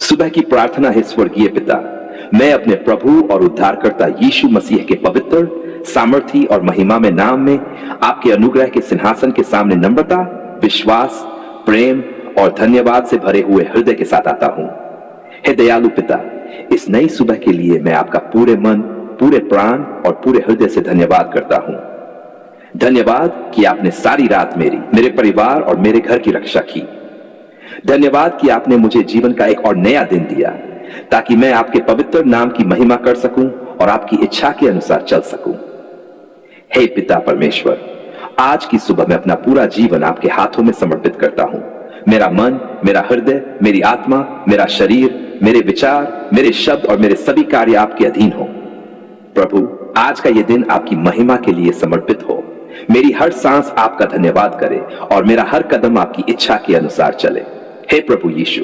सुबह की प्रार्थना है। स्वर्गीय पिता, मैं अपने प्रभु और उद्धारकर्ता यीशु मसीह के पवित्र, सामर्थी और महिमामय नाम में आपके अनुग्रह के सिंहासन के सामने नम्रता, विश्वास, प्रेम और धन्यवाद से भरे हुए हृदय के साथ आता हूं। हे दयालु पिता, इस नई सुबह के लिए मैं आपका पूरे मन, पूरे प्राण और पूरे हृदय से धन्यवाद करता हूं। धन्यवाद कि आपने सारी रात मेरे परिवार और मेरे घर की रक्षा की। धन्यवाद कि आपने मुझे जीवन का एक और नया दिन दिया ताकि मैं आपके पवित्र नाम की महिमा कर सकूं और आपकी इच्छा के अनुसार चल सकूं। हे पिता परमेश्वर, आज की सुबह मैं अपना पूरा जीवन आपके हाथों में समर्पित करता हूं। मेरा मन, मेरा हृदय, मेरी आत्मा, मेरा शरीर, मेरे विचार, मेरे शब्द और मेरे सभी कार्य आपके अधीन हो। प्रभु, आज का यह दिन आपकी महिमा के लिए समर्पित हो। मेरी हर सांस आपका धन्यवाद करे और मेरा हर कदम आपकी इच्छा के अनुसार चले। हे प्रभु यीशु,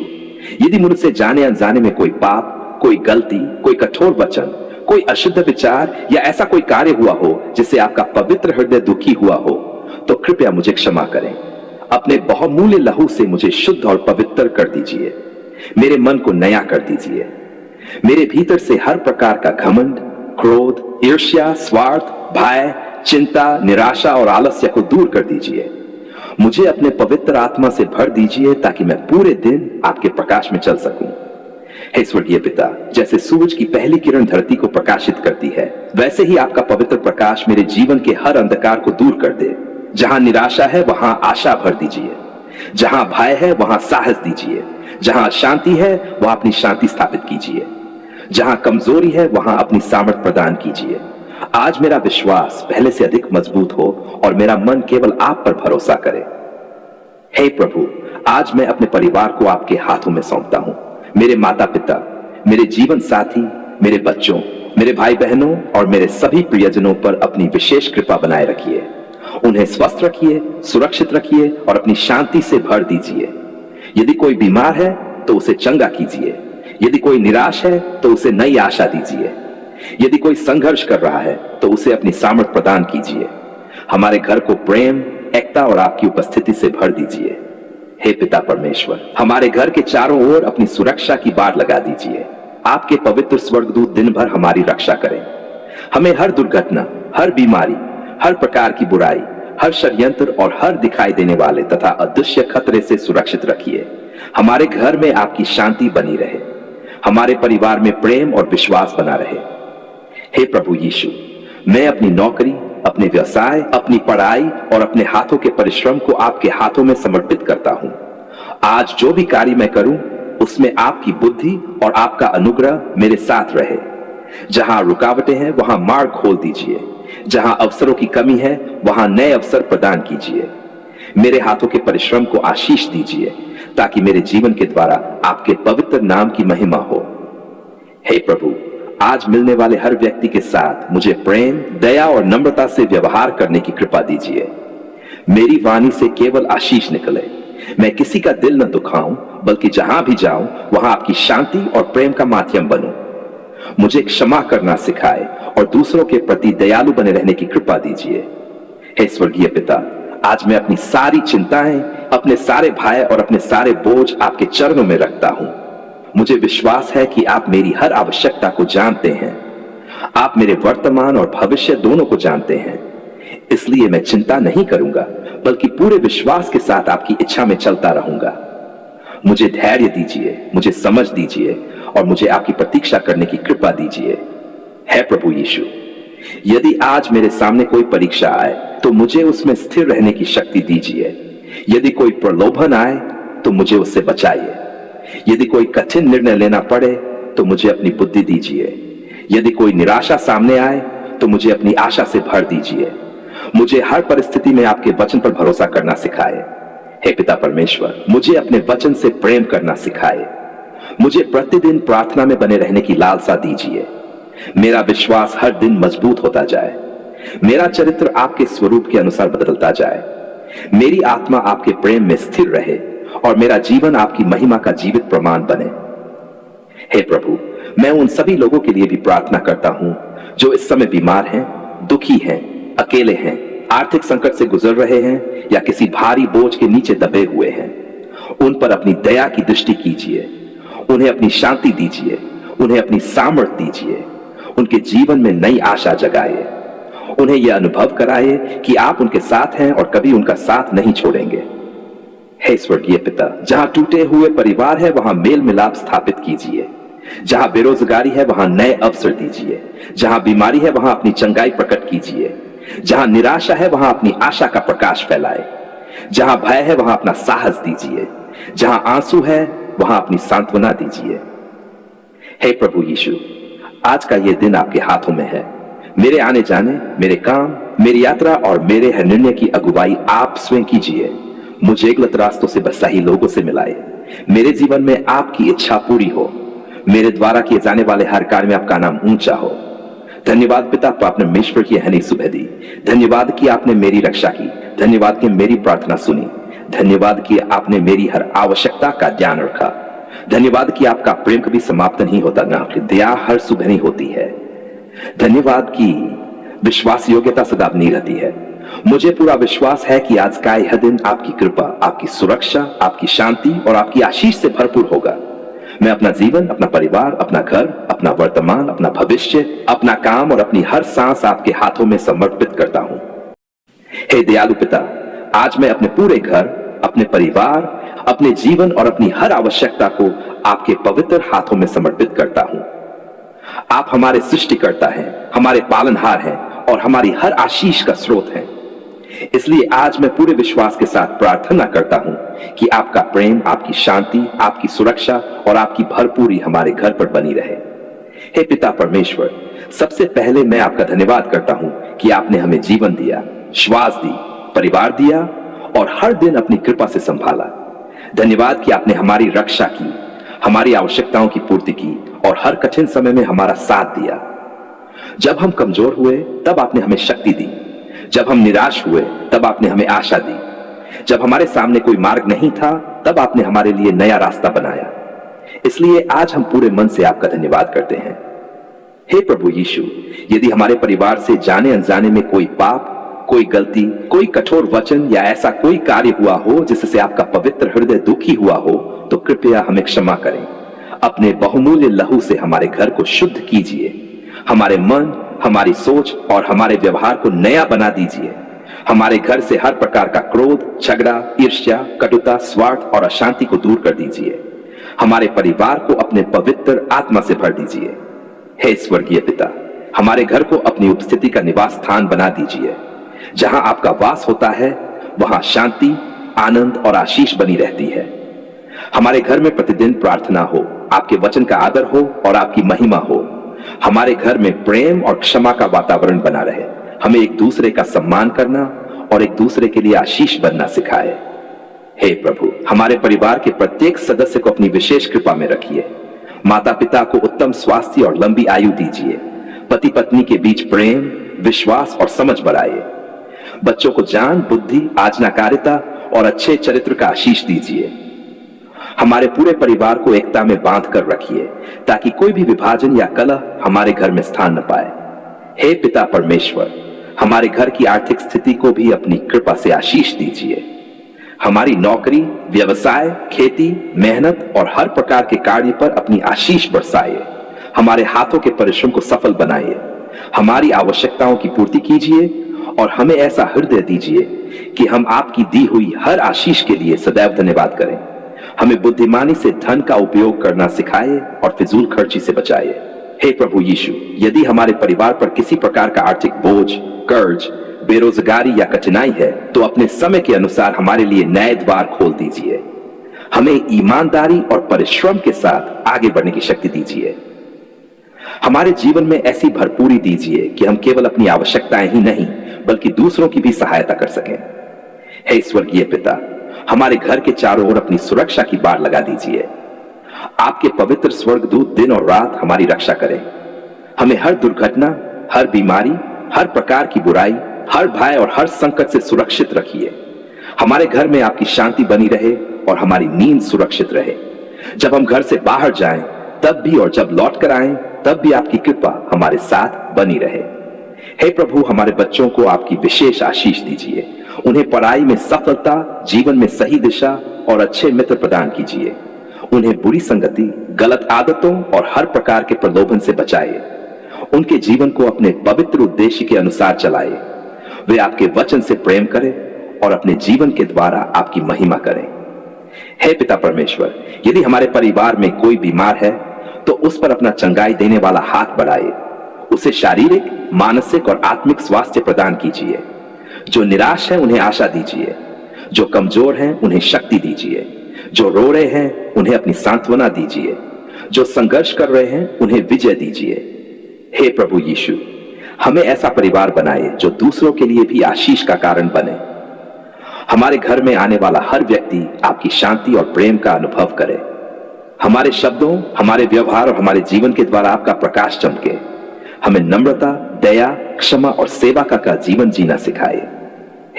यदि मुझसे जाने अनजाने में कोई पाप, कोई गलती, कोई कठोर वचन, कोई अशुद्ध विचार या ऐसा कोई कार्य हुआ हो जिससे आपका पवित्र हृदय दुखी हुआ हो, तो कृपया मुझे क्षमा करें। अपने बहुमूल्य लहू से मुझे शुद्ध और पवित्र कर दीजिए। मेरे मन को नया कर दीजिए। मेरे भीतर से हर प्रकार का घमंड, क्रोध, ईर्ष्या, स्वार्थ, भय, चिंता, निराशा और आलस्य को दूर कर दीजिए। मुझे अपने पवित्र आत्मा से भर दीजिए ताकि मैं पूरे दिन आपके प्रकाश में चल सकूं। हे स्वर्गीय पिता, जैसे सूरज की पहली किरण धरती को प्रकाशित करती है, वैसे ही आपका पवित्र प्रकाश मेरे जीवन के हर अंधकार को दूर कर दे। जहां निराशा है वहां आशा भर दीजिए। जहां भय है वहां साहस दीजिए। जहां अशांति है वहां अपनी शांति स्थापित कीजिए। जहां कमजोरी है वहां अपनी सामर्थ प्रदान कीजिए। आज मेरा विश्वास पहले से अधिक मजबूत हो और मेरा मन केवल आप पर भरोसा करे। हे प्रभु, आज मैं अपने परिवार को आपके हाथों में सौंपता हूं। मेरे माता पिता, मेरे जीवन साथी, मेरे बच्चों, मेरे भाई बहनों और मेरे सभी प्रियजनों पर अपनी विशेष कृपा बनाए रखिए। उन्हें स्वस्थ रखिए, सुरक्षित रखिए और अपनी शांति से भर दीजिए। यदि कोई बीमार है तो उसे चंगा कीजिए। यदि कोई निराश है तो उसे नई आशा दीजिए। यदि कोई संघर्ष कर रहा है तो उसे अपनी सामर्थ प्रदान कीजिए। हमारे घर को प्रेम, एकता और आपकी उपस्थिति से भर दीजिए। हे पिता परमेश्वर, हमारे घर के चारों ओर अपनी सुरक्षा की बाड़ लगा दीजिए। आपके पवित्र स्वर्गदूत दिन भर हमारी रक्षा करें। हमें हर दुर्घटना, हर बीमारी, हर प्रकार की बुराई, हर षड्यंत्र और हर दिखाई देने वाले तथा अदृश्य खतरे से सुरक्षित रखिए। हमारे घर में आपकी शांति बनी रहे। हमारे परिवार में प्रेम और विश्वास बना रहे। हे प्रभु यीशु, मैं अपनी नौकरी, अपने व्यवसाय, अपनी पढ़ाई और अपने हाथों के परिश्रम को आपके हाथों में समर्पित करता हूं। आज जो भी कार्य मैं करूं उसमें आपकी बुद्धि और आपका अनुग्रह मेरे साथ रहे। जहां रुकावटें हैं वहां मार्ग खोल दीजिए। जहां अवसरों की कमी है वहां नए अवसर प्रदान कीजिए। मेरे हाथों के परिश्रम को आशीष दीजिए ताकि मेरे जीवन के द्वारा आपके पवित्र नाम की महिमा हो। हे प्रभु, आज मिलने वाले हर व्यक्ति के साथ मुझे प्रेम, दया और नम्रता से व्यवहार करने की कृपा दीजिए। मेरी वाणी से केवल आशीष निकले। मैं किसी का दिल न दुखाऊं, बल्कि जहां भी जाऊं वहां आपकी शांति और प्रेम का माध्यम बनूं। मुझे क्षमा करना सिखाए और दूसरों के प्रति दयालु बने रहने की कृपा दीजिए। हे स्वर्गीय पिता, आज मैं अपनी सारी चिंताएं, अपने सारे भय और अपने सारे बोझ आपके चरणों में रखता हूं। मुझे विश्वास है कि आप मेरी हर आवश्यकता को जानते हैं। आप मेरे वर्तमान और भविष्य दोनों को जानते हैं। इसलिए मैं चिंता नहीं करूंगा, बल्कि पूरे विश्वास के साथ आपकी इच्छा में चलता रहूंगा। मुझे धैर्य दीजिए, मुझे समझ दीजिए और मुझे आपकी प्रतीक्षा करने की कृपा दीजिए। हे प्रभु यीशु, यदि आज मेरे सामने कोई परीक्षा आए तो मुझे उसमें स्थिर रहने की शक्ति दीजिए। यदि कोई प्रलोभन आए तो मुझे उससे बचाइए। यदि कोई कठिन निर्णय लेना पड़े तो मुझे अपनी बुद्धि दीजिए। यदि कोई निराशा सामने आए तो मुझे अपनी आशा से भर दीजिए। मुझे हर परिस्थिति में आपके वचन पर भरोसा करना सिखाए। हे पिता परमेश्वर, मुझे अपने वचन से प्रेम करना सिखाए। मुझे प्रतिदिन प्रार्थना में बने रहने की लालसा दीजिए। मेरा विश्वास हर दिन मजबूत होता जाए। मेरा चरित्र आपके स्वरूप के अनुसार बदलता जाए। मेरी आत्मा आपके प्रेम में स्थिर रहे और मेरा जीवन आपकी महिमा का जीवित प्रमाण बने। हे प्रभु, मैं उन सभी लोगों के लिए भी प्रार्थना करता हूं जो इस समय बीमार हैं, दुखी हैं, अकेले हैं, आर्थिक संकट से गुजर रहे हैं या किसी भारी बोझ के नीचे दबे हुए हैं। उन पर अपनी दया की दृष्टि कीजिए। उन्हें अपनी शांति दीजिए, उन्हें अपनी सामर्थ्य दीजिए, उनके जीवन में नई आशा जगाइए, उन्हें यह अनुभव कराइए कि आप उनके साथ हैं और कभी उनका साथ नहीं छोड़ेंगे। हे स्वर्गीय पिता, जहां टूटे हुए परिवार है वहां मेल मिलाप स्थापित कीजिए, जहां बेरोजगारी है वहां नए अवसर दीजिए, जहां बीमारी है वहां अपनी चंगाई प्रकट कीजिए, जहां निराशा है वहां अपनी आशा का प्रकाश फैलाए, जहां भय है वहां अपना साहस दीजिए, जहां आंसू है वहां अपनी सांत्वना दीजिए। हे प्रभु यीशु, आज का यह दिन आपके हाथों में है। मेरे आने जाने, मेरे काम, मेरी यात्रा और मेरे हर निर्णय की अगुवाई आप स्वयं कीजिए। मुझे गलत रास्तों से सही लोगों से मिलाए। मेरे जीवन में आपकी इच्छा पूरी हो। मेरे द्वारा किए जाने वाले हर कार्य में आपका नाम ऊंचा हो। धन्यवाद पिता, आपने परमेश्वर की हनी सुबह दी। धन्यवाद कि आपने मेरी रक्षा की। धन्यवाद कि मेरी प्रार्थना सुनी। धन्यवाद कि आपने मेरी हर आवश्यकता का ध्यान रखा। धन्यवाद कि आपका प्रेम कभी समाप्त नहीं होता, ना आपकी दया हर सुबह नहीं होती है। धन्यवाद कि विश्वास योग्यता सदा बनी रहती है। मुझे पूरा विश्वास है कि आज का यह दिन आपकी कृपा, आपकी सुरक्षा, आपकी शांति और आपकी आशीष से भरपूर होगा। मैं अपना जीवन, अपना परिवार, अपना घर, अपना वर्तमान, अपना भविष्य, अपना काम और अपनी हर सांस आपके हाथों में समर्पित करता हूं। हे दयालु पिता, आज मैं अपने पूरे घर, अपने परिवार, अपने जीवन और अपनी हर आवश्यकता को आपके पवित्र हाथों में समर्पित करता हूं। आप हमारे सृष्टिकर्ता हैं, हमारे पालनहार हैं और हमारी हर आशीष का स्रोत हैं। इसलिए आज मैं पूरे विश्वास के साथ प्रार्थना करता हूं कि आपका प्रेम, आपकी शांति, आपकी सुरक्षा और आपकी भरपूरी हमारे घर पर बनी रहे। हे पिता परमेश्वर, सबसे पहले मैं आपका धन्यवाद करता हूं कि आपने हमें जीवन दिया, श्वास दी, परिवार दिया और हर दिन अपनी कृपा से संभाला। धन्यवाद कि आपने हमारी रक्षा की, हमारी आवश्यकताओं की पूर्ति की और हर कठिन समय में हमारा साथ दिया। जब हम कमजोर हुए तब आपने हमें शक्ति दी। जब हम निराश हुए तब आपने हमें आशा दी। जब हमारे सामने कोई मार्ग नहीं था तब आपने हमारे लिए नया रास्ता बनाया। इसलिए आज हम पूरे मन से आपका धन्यवाद करते हैं। हे प्रभु यीशु, यदि हमारे परिवार से जाने अनजाने में कोई पाप, कोई गलती, कोई कठोर वचन या ऐसा कोई कार्य हुआ हो जिससे आपका पवित्र हृदय दुखी हुआ हो, तो कृपया हमें क्षमा करें। अपने बहुमूल्य लहू से हमारे घर को शुद्ध कीजिए। हमारे मन, हमारी सोच और हमारे व्यवहार को नया बना दीजिए। हमारे घर से हर प्रकार का क्रोध, झगड़ा, ईर्ष्या, कटुता, स्वार्थ और अशांति को दूर कर दीजिए। हमारे परिवार को अपने पवित्र आत्मा से भर दीजिए। हे स्वर्गीय पिता, हमारे घर को अपनी उपस्थिति का निवास स्थान बना दीजिए। जहां आपका वास होता है वहां शांति, आनंद और आशीष बनी रहती है। हमारे घर में प्रतिदिन प्रार्थना हो, आपके वचन का आदर हो और आपकी महिमा हो। हमारे घर में प्रेम और क्षमा का वातावरण बना रहे। हमें एक दूसरे का सम्मान करना और एक दूसरे के लिए आशीष बनना सिखाए। हे प्रभु, हमारे परिवार के प्रत्येक सदस्य को अपनी विशेष कृपा में रखिए। माता पिता को उत्तम स्वास्थ्य और लंबी आयु दीजिए। पति पत्नी के बीच प्रेम, विश्वास और समझ बढ़ाइए। बच्चों को ज्ञान, बुद्धि, आज्ञाकारिता और अच्छे चरित्र का आशीष दीजिए। हमारे पूरे परिवार को एकता में बांध कर रखिए ताकि कोई भी विभाजन या कलह हमारे घर में स्थान न पाए। हे पिता परमेश्वर, हमारे घर की आर्थिक स्थिति को भी अपनी कृपा से आशीष दीजिए। हमारी नौकरी, व्यवसाय, खेती, मेहनत और हर प्रकार के कार्य पर अपनी आशीष बरसाइए। हमारे हाथों के परिश्रम को सफल बनाइए। हमारी आवश्यकताओं की पूर्ति कीजिए और हमें ऐसा हृदय दीजिए कि हम आपकी दी हुई हर आशीष के लिए सदैव धन्यवाद करें। हमें बुद्धिमानी से धन का उपयोग करना सिखाए और फिजूल खर्ची से बचाए। हे प्रभु यीशु, यदि हमारे परिवार पर किसी प्रकार का आर्थिक बोझ, कर्ज, बेरोजगारी या कठिनाई है तो अपने समय के अनुसार हमारे लिए नए द्वार खोल दीजिए। हमें ईमानदारी और परिश्रम के साथ आगे बढ़ने की शक्ति दीजिए। हमारे जीवन में ऐसी भरपूरी दीजिए कि हम केवल अपनी आवश्यकताएं ही नहीं बल्कि दूसरों की भी सहायता कर सकें। हे स्वर्गीय पिता, हमारे घर के चारों ओर अपनी सुरक्षा की बाड़ लगा दीजिए। आपके पवित्र स्वर्गदूत दिन और रात हमारी रक्षा करें। हमें हर दुर्घटना, हर बीमारी, हर प्रकार की बुराई, हर भय और हर संकट से सुरक्षित रखिए। हमारे घर में आपकी शांति बनी रहे और हमारी नींद सुरक्षित रहे। जब हम घर से बाहर जाएं तब भी और जब लौट कर आएं तब भी आपकी कृपा हमारे साथ बनी रहे। हे प्रभु, हमारे बच्चों को आपकी विशेष आशीष दीजिए। उन्हें पढ़ाई में सफलता, जीवन में सही दिशा और अच्छे मित्र प्रदान कीजिए। उन्हें बुरी संगति, गलत आदतों और हर प्रकार के प्रलोभन से बचाए। उनके जीवन को अपने पवित्र उद्देश्य के अनुसार चलाए। वे आपके वचन से प्रेम करें और अपने जीवन के द्वारा आपकी महिमा करें। हे पिता परमेश्वर, यदि हमारे परिवार में कोई बीमार है तो उस पर अपना चंगाई देने वाला हाथ बढ़ाए। उसे शारीरिक, मानसिक और आत्मिक स्वास्थ्य प्रदान कीजिए। जो निराश है उन्हें आशा दीजिए। जो कमजोर हैं उन्हें शक्ति दीजिए। जो रो रहे हैं उन्हें अपनी सांत्वना दीजिए। जो संघर्ष कर रहे हैं उन्हें विजय दीजिए। हे प्रभु यीशु, हमें ऐसा परिवार बनाए जो दूसरों के लिए भी आशीष का कारण बने। हमारे घर में आने वाला हर व्यक्ति आपकी शांति और प्रेम का अनुभव करे। हमारे शब्दों, हमारे व्यवहार और हमारे जीवन के द्वारा आपका प्रकाश चमके। हमें नम्रता, दया, क्षमा और सेवा का जीवन जीना सिखाए।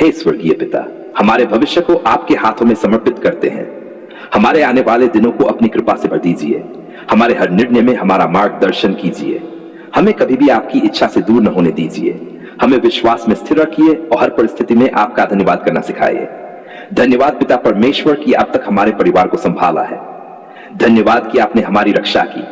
हे स्वर्गीय पिता, हमारे भविष्य को आपके हाथों में समर्पित करते हैं। हमारे आने वाले दिनों को अपनी कृपा से भर दीजिए। हमारे हर निर्णय में हमारा मार्गदर्शन कीजिए। हमें कभी भी आपकी इच्छा से दूर न होने दीजिए। हमें विश्वास में स्थिर रखिए और हर परिस्थिति में आपका धन्यवाद करना सिखाइए। धन्यवाद पिता परमेश्वर कि आप तक हमारे परिवार को संभाला है। धन्यवाद कि आपने हमारी रक्षा की।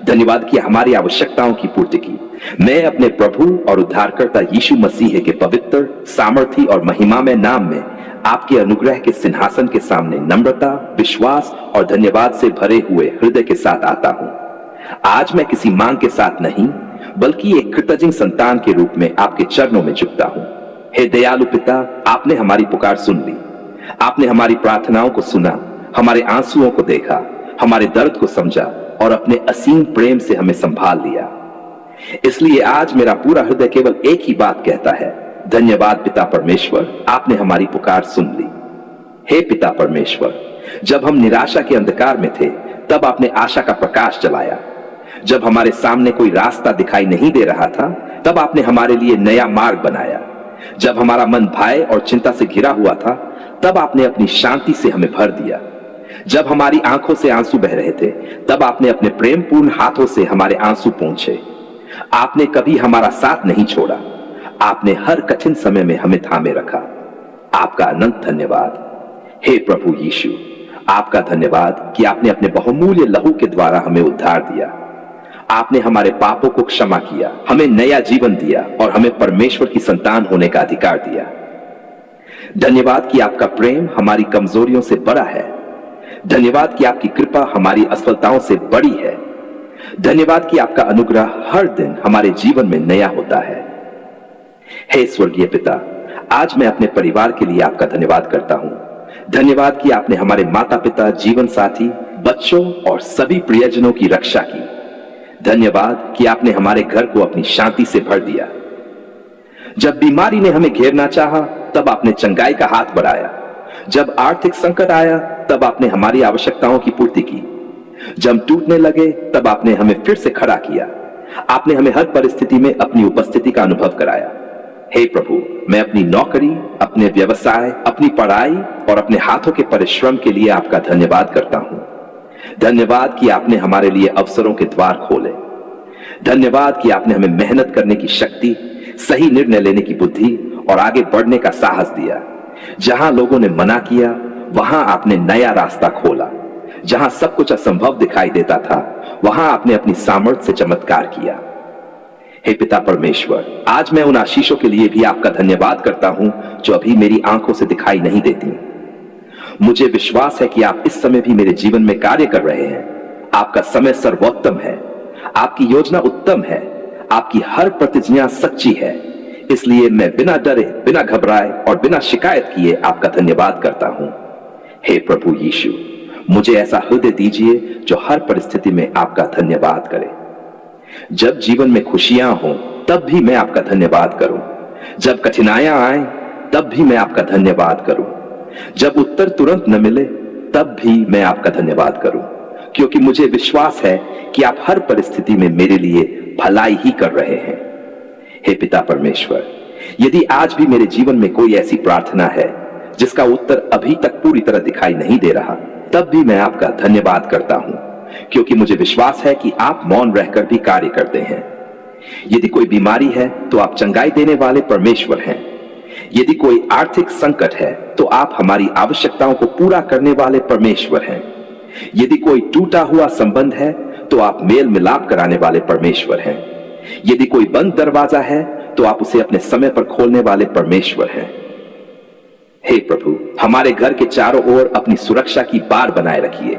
धन्यवाद कि हमारी आवश्यकताओं की पूर्ति की। मैं अपने प्रभु और उद्धारकर्ता यीशु मसीह के पवित्र, सामर्थी और महिमामय नाम में आपके अनुग्रह के सिंहासन के सामने नम्रता, विश्वास और धन्यवाद से भरे हुए हृदय के साथ आता हूं। आज मैं किसी मांग के साथ नहीं, बल्कि एक कृतज्ञ संतान के रूप में आपके चरणों में झुकता हूं। हे दयालु पिता, आपने हमारी पुकार सुन ली। आपने हमारी प्रार्थनाओं को सुना, हमारे आंसुओं को देखा, हमारे दर्द को समझा और अपने असीम प्रेम से हमें संभाल लिया। इसलिए आज मेरा पूरा हृदय केवल एक ही बात कहता है, धन्यवाद पिता परमेश्वर, आपने हमारी पुकार सुन ली। हे पिता परमेश्वर, जब हम निराशा के अंधकार में थे तब आपने आशा का प्रकाश जलाया। जब हमारे सामने कोई रास्ता दिखाई नहीं दे रहा था तब आपने हमारे लिए नया मार्ग बनाया। जब हमारा मन भय और चिंता से घिरा हुआ था तब आपने अपनी शांति से हमें भर दिया। जब हमारी आंखों से आंसू बह रहे थे तब आपने अपने प्रेमपूर्ण हाथों से हमारे आंसू पोंछे। आपने कभी हमारा साथ नहीं छोड़ा। आपने हर कठिन समय में हमें थामे रखा। आपका अनंत धन्यवाद। हे प्रभु यीशु, आपका धन्यवाद कि आपने अपने बहुमूल्य लहू के द्वारा हमें उद्धार दिया। आपने हमारे पापों को क्षमा किया, हमें नया जीवन दिया और हमें परमेश्वर की संतान होने का अधिकार दिया। धन्यवाद कि आपका प्रेम हमारी कमजोरियों से बड़ा है। धन्यवाद कि आपकी कृपा हमारी असफलताओं से बड़ी है। धन्यवाद कि आपका अनुग्रह हर दिन हमारे जीवन में नया होता है। हे स्वर्गीय पिता, आज मैं अपने परिवार के लिए आपका धन्यवाद करता हूं। धन्यवाद कि आपने हमारे माता पिता, जीवन साथी, बच्चों और सभी प्रियजनों की रक्षा की। धन्यवाद कि आपने हमारे घर को अपनी शांति से भर दिया। जब बीमारी ने हमें घेरना चाहा तब आपने चंगाई का हाथ बढ़ाया। जब आर्थिक संकट आया तब आपने हमारी आवश्यकताओं की पूर्ति की। जब टूटने लगे तब आपने हमें फिर से खड़ा किया। आपने हमें हर परिस्थिति में अपनी उपस्थिति का अनुभव कराया। हे प्रभु, मैं अपनी नौकरी, अपने व्यवसाय, अपनी पढ़ाई और अपने हाथों के परिश्रम के लिए आपका धन्यवाद करता हूं। धन्यवाद कि आपने हमारे लिए अवसरों के द्वार खोले। धन्यवाद कि आपने हमें मेहनत करने की शक्ति, सही निर्णय लेने की बुद्धि और आगे बढ़ने का साहस दिया। जहां लोगों ने मना किया वहां आपने नया रास्ता खोला। जहां सब कुछ असंभव दिखाई देता था वहां आपने अपनी सामर्थ्य से चमत्कार किया। हे पिता परमेश्वर, आज मैं उन आशीषों के लिए भी आपका धन्यवाद करता हूं जो अभी मेरी आंखों से दिखाई नहीं देती। मुझे विश्वास है कि आप इस समय भी मेरे जीवन में कार्य कर रहे हैं। आपका समय सर्वोत्तम है। आपकी योजना उत्तम है। आपकी हर प्रतिज्ञा सच्ची है। इसलिए मैं बिना डरे, बिना घबराए और बिना शिकायत किए आपका धन्यवाद करता हूं। हे प्रभु यीशु, मुझे ऐसा हृदय दीजिए जो हर परिस्थिति में आपका धन्यवाद करे। जब जीवन में खुशियां हों तब भी मैं आपका धन्यवाद करूं। जब कठिनाइयां आए तब भी मैं आपका धन्यवाद करूं। जब उत्तर तुरंत न मिले तब भी मैं आपका धन्यवाद करूं, क्योंकि मुझे विश्वास है कि आप हर परिस्थिति में मेरे लिए भलाई ही कर रहे हैं। हे पिता परमेश्वर, यदि आज भी मेरे जीवन में कोई ऐसी प्रार्थना है जिसका उत्तर अभी तक पूरी तरह दिखाई नहीं दे रहा, तब भी मैं आपका धन्यवाद करता हूं, क्योंकि मुझे विश्वास है कि आप मौन रहकर भी कार्य करते हैं। यदि कोई बीमारी है तो आप चंगाई देने वाले परमेश्वर हैं। यदि कोई आर्थिक संकट है तो आप हमारी आवश्यकताओं को पूरा करने वाले परमेश्वर हैं। यदि कोई टूटा हुआ संबंध है तो आप मेल मिलाप कराने वाले परमेश्वर हैं। यदि कोई बंद दरवाजा है तो आप उसे अपने समय पर खोलने वाले परमेश्वर हैं। हे प्रभु, हमारे घर के चारों ओर अपनी सुरक्षा की बाड़ बनाए रखिए।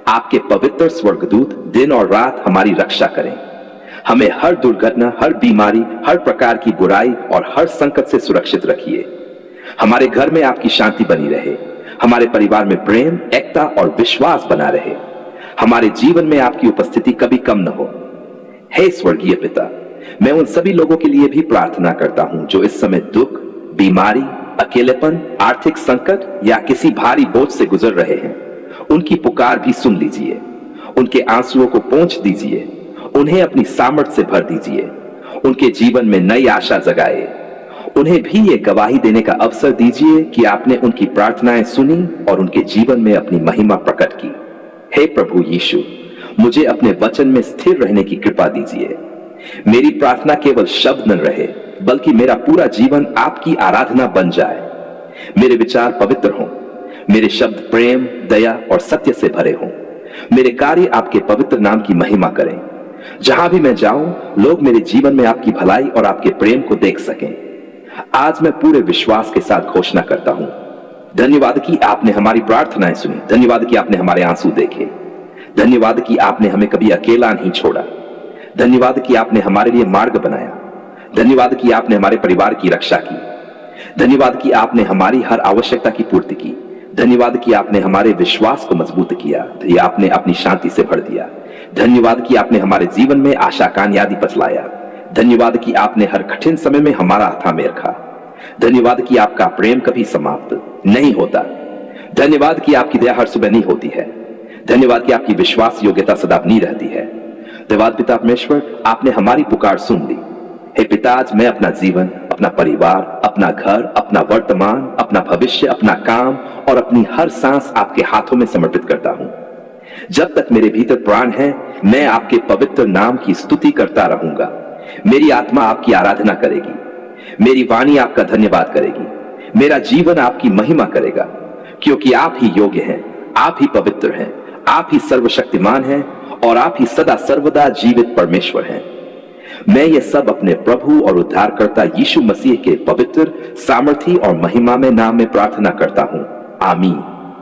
आपके पवित्र स्वर्गदूत दिन और रात हमारी रक्षा करें। हमें हर दुर्घटना, हर बीमारी, हर प्रकार की बुराई और हर संकट से सुरक्षित रखिए। हमारे घर में आपकी शांति बनी रहे। हमारे परिवार में प्रेम, एकता और विश्वास बना रहे। हमारे जीवन में आपकी उपस्थिति कभी कम न हो। हे स्वर्गीय पिता, मैं उन सभी लोगों के लिए भी प्रार्थना करता हूं जो इस समय दुख, बीमारी, अकेलेपन, आर्थिक संकट या किसी भारी बोझ से गुजर रहे हैं। उनकी पुकार भी सुन लीजिए। उनके आंसुओं को पोंछ दीजिए। उन्हें अपनी सामर्थ से भर दीजिए। उनके जीवन में नई आशा जगाए। उन्हें भी ये गवाही देने का अवसर दीजिए कि आपने उनकी प्रार्थनाएं सुनी और उनके जीवन में अपनी महिमा प्रकट की। हे प्रभु यीशु, मुझे अपने वचन में स्थिर रहने की कृपा दीजिए। मेरी प्रार्थना केवल शब्द न रहे, बल्कि मेरा पूरा जीवन आपकी आराधना बन जाए। मेरे विचार पवित्र हों, मेरे शब्द प्रेम, दया और सत्य से भरे हों। मेरे कार्य आपके पवित्र नाम की महिमा करें। जहां भी मैं जाऊं, लोग मेरे जीवन में आपकी भलाई और आपके प्रेम को देख सकें। आज मैं पूरे विश्वास के साथ घोषणा करता हूं, धन्यवाद कि आपने हमारी प्रार्थनाएं सुनी। धन्यवाद कि आपने हमारे आंसू देखे। धन्यवाद कि आपने हमें कभी अकेला नहीं छोड़ा। धन्यवाद कि आपने हमारे लिए मार्ग बनाया। धन्यवाद कि आपने हमारे परिवार की रक्षा की। धन्यवाद कि आपने हमारी हर आवश्यकता की पूर्ति की। धन्यवाद कि आपने हमारे विश्वास को मजबूत किया। आपने अपनी शांति से भर दिया। धन्यवाद कि आपने हमारे जीवन में आशा कामयाबी पचलाया। धन्यवाद कि आपने हर कठिन समय में हमारा थामे रखा। धन्यवाद कि आपका प्रेम कभी समाप्त नहीं होता। धन्यवाद कि आपकी दया हर सुबह नहीं होती है। धन्यवाद कि आपकी विश्वास योग्यता सदा बनी रहती है। धन्यवाद पिता परमेश्वर, आपने हमारी पुकार सुन ली। हे पिता, आज मैं अपना जीवन, अपना परिवार, अपना घर, अपना वर्तमान, अपना भविष्य, अपना काम और अपनी हर सांस आपके हाथों में समर्पित करता हूं। जब तक मेरे भीतर प्राण है, मैं आपके पवित्र नाम की स्तुति करता रहूंगा। मेरी आत्मा आपकी आराधना करेगी। मेरी वाणी आपका धन्यवाद करेगी। मेरा जीवन आपकी महिमा करेगा, क्योंकि आप ही योग्य हैं, आप ही पवित्र हैं, आप ही सर्वशक्तिमान हैं और आप ही सदा सर्वदा जीवित परमेश्वर हैं। मैं ये सब अपने प्रभु और उद्धारकर्ता यीशु मसीह के पवित्र, सामर्थी और महिमामय नाम में प्रार्थना करता हूं। आमीन।